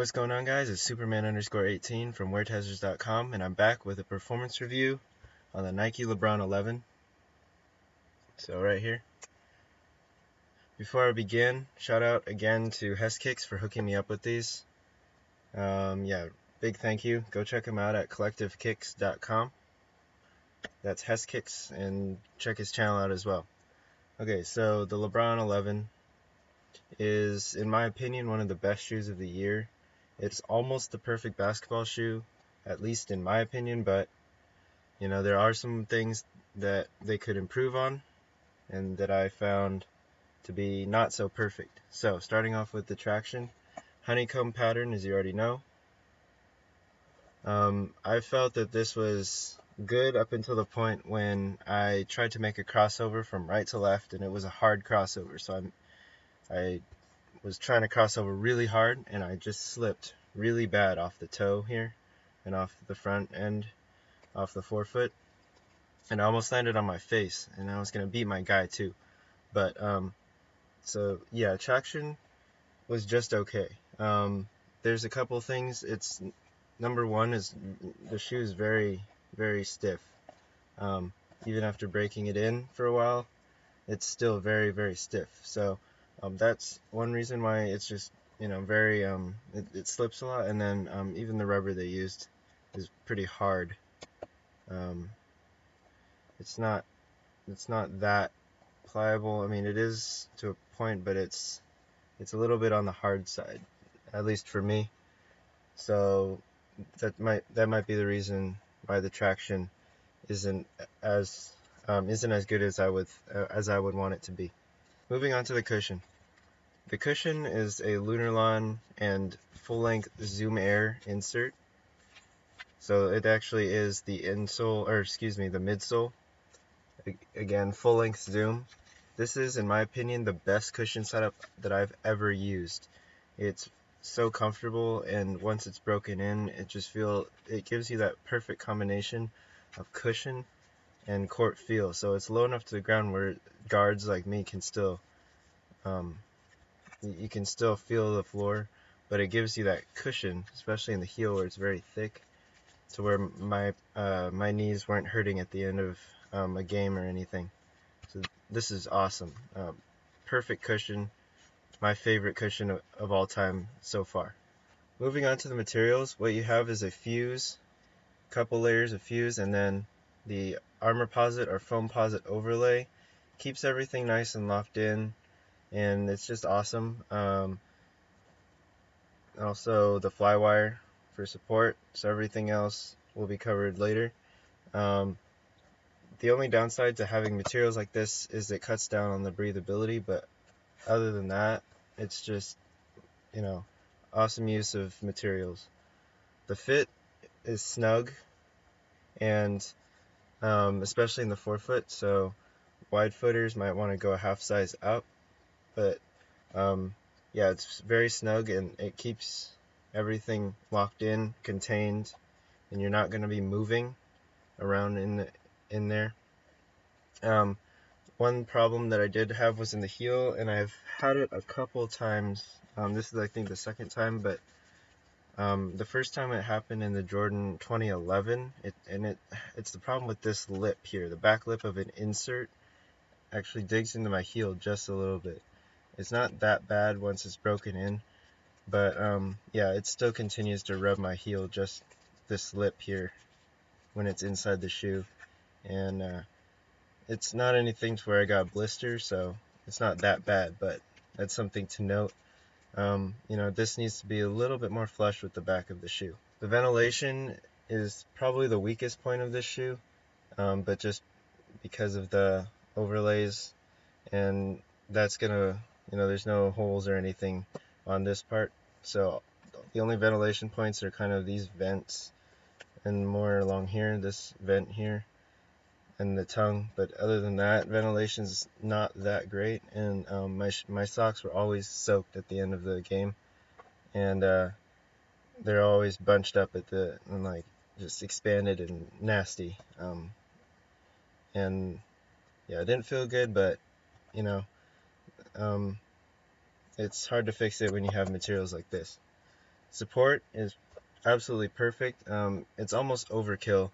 what's going on, guys? It's Superman_18 from WearTesters.com, and I'm back with a performance review on the Nike LeBron 11. So right here. Before I begin, shout out again to Heskicks for hooking me up with these. Yeah, big thank you. Go check him out at collectivekicks.com. That's Heskicks, and check his channel out as well. Okay, so the LeBron 11 is, in my opinion, one of the best shoes of the year. It's almost the perfect basketball shoe, at least in my opinion, but you know, there are some things that they could improve on and that I found to be not so perfect. So starting off with the traction, honeycomb pattern, as you already know. I felt that this was good up until the point when I tried to make a crossover from right to left, and it was a hard crossover. So I was trying to cross over really hard, and I just slipped really bad off the toe here and off the front end, off the forefoot, and I almost landed on my face, and I was gonna beat my guy too. But so yeah, traction was just okay. There's a couple things. It's number one is the shoe is very, very stiff. Even after breaking it in for a while, it's still very, very stiff. So that's one reason why it's just, you know, very it slips a lot. And then even the rubber they used is pretty hard. It's not that pliable. I mean, it is to a point, but it's a little bit on the hard side, at least for me. So that might be the reason why the traction isn't as good as I would want it to be. Moving on to the cushion. The cushion is a Lunarlon and full-length Zoom Air insert. So it actually is the insole, or excuse me, the midsole. Again, full-length Zoom. This is, in my opinion, the best cushion setup that I've ever used. It's so comfortable, and once it's broken in, it gives you that perfect combination of cushion and court feel. So it's low enough to the ground where guards like me can still you can still feel the floor, but it gives you that cushion, especially in the heel where it's very thick, to where my knees weren't hurting at the end of a game or anything. So this is awesome. Perfect cushion. My favorite cushion of all time so far. Moving on to the materials, what you have is a fuse, couple layers of fuse, and then the Armorposite or Foamposite overlay. Keeps everything nice and locked in, and it's just awesome. Also the flywire for support, so everything else will be covered later. The only downside to having materials like this is it cuts down on the breathability, but other than that, it's just, you know, awesome use of materials. The fit is snug, and especially in the forefoot, so wide footers might want to go a half size up, but yeah, it's very snug, and it keeps everything locked in, contained, and you're not going to be moving around in there. One problem that I did have was in the heel, and I've had it a couple times. This is, I think, the second time, but the first time it happened in the Jordan 2011, it's the problem with this lip here. The back lip of an insert actually digs into my heel just a little bit. It's not that bad once it's broken in, but yeah, it still continues to rub my heel, just this lip here, when it's inside the shoe. And it's not anything to where I got blisters, so it's not that bad, but that's something to note. You know, this needs to be a little bit more flush with the back of the shoe. The ventilation is probably the weakest point of this shoe, but just because of the overlays, and that's gonna, you know, there's no holes or anything on this part, so the only ventilation points are kind of these vents and more along here, this vent here, and the tongue. But other than that, ventilation's not that great, and my socks were always soaked at the end of the game, and they're always bunched up and like just expanded and nasty, and yeah, it didn't feel good, but you know, it's hard to fix it when you have materials like this. support is absolutely perfect. It's almost overkill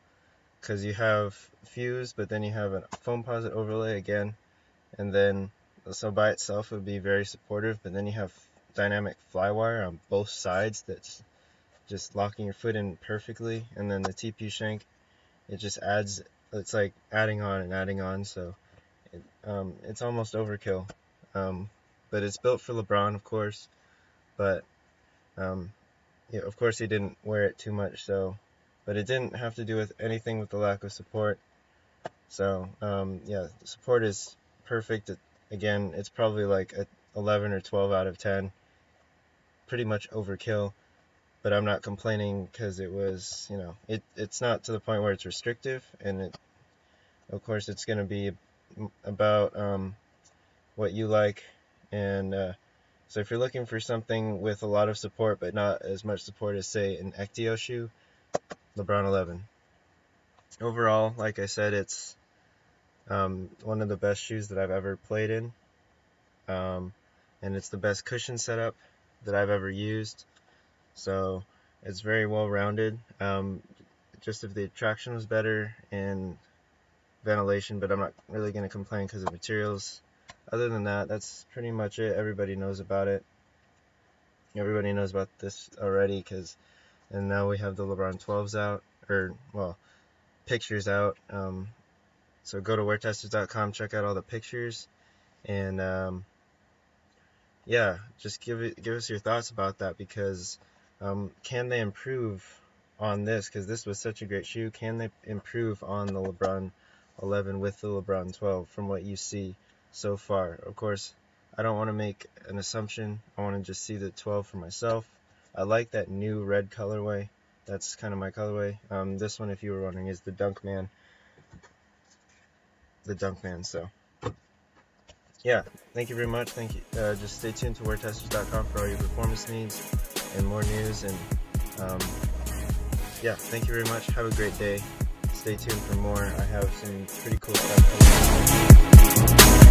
because you have fuse, but then you have a foam posit overlay again, and then so by itself it would be very supportive, but then you have dynamic flywire on both sides that's just locking your foot in perfectly, and then the TP shank, it just adds, it's like adding on and adding on, so it's almost overkill. But it's built for LeBron, of course, but yeah, of course he didn't wear it too much, so, but it didn't have to do with anything with the lack of support. So yeah, the support is perfect. Again, it's probably like a 11 or 12 out of 10. Pretty much overkill, but I'm not complaining because it was, you know, it's not to the point where it's restrictive, and of course it's going to be about what you like, and so if you're looking for something with a lot of support but not as much support as, say, an Ectio shoe, LeBron 11. Overall, like I said, it's one of the best shoes that I've ever played in, and it's the best cushion setup that I've ever used, so it's very well rounded. Just if the traction was better and ventilation, but I'm not really going to complain because of materials. Other than that, that's pretty much it. Everybody knows about it. Everybody knows about this already, and now we have the LeBron 12s out, or, well, pictures out. So go to weartesters.com, check out all the pictures, and yeah, just give us your thoughts about that, because can they improve on this? Because this was such a great shoe. Can they improve on the LeBron 11 with the LeBron 12 from what you see so far? Of course, I don't want to make an assumption. I want to just see the 12 for myself. I like that new red colorway. That's kind of my colorway. This one, if you were wondering, is the Dunkman. So yeah, thank you very much. Thank you. Just stay tuned to weartesters.com for all your performance needs and more news. And yeah, thank you very much. Have a great day. Stay tuned for more. I have some pretty cool stuff coming.